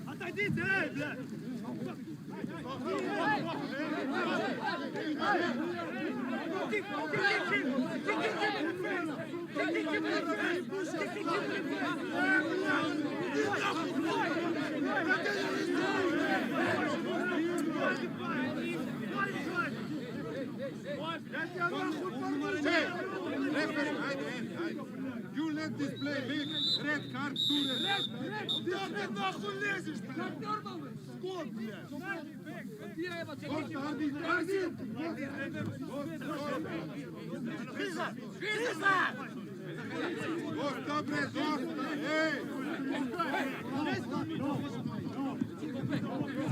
Отойдите, блядь! You let this play big. Red card to the red. Куда ты нахуй лезешь, блядь? Скот, блядь! Dosta, bre, dosta! Ej!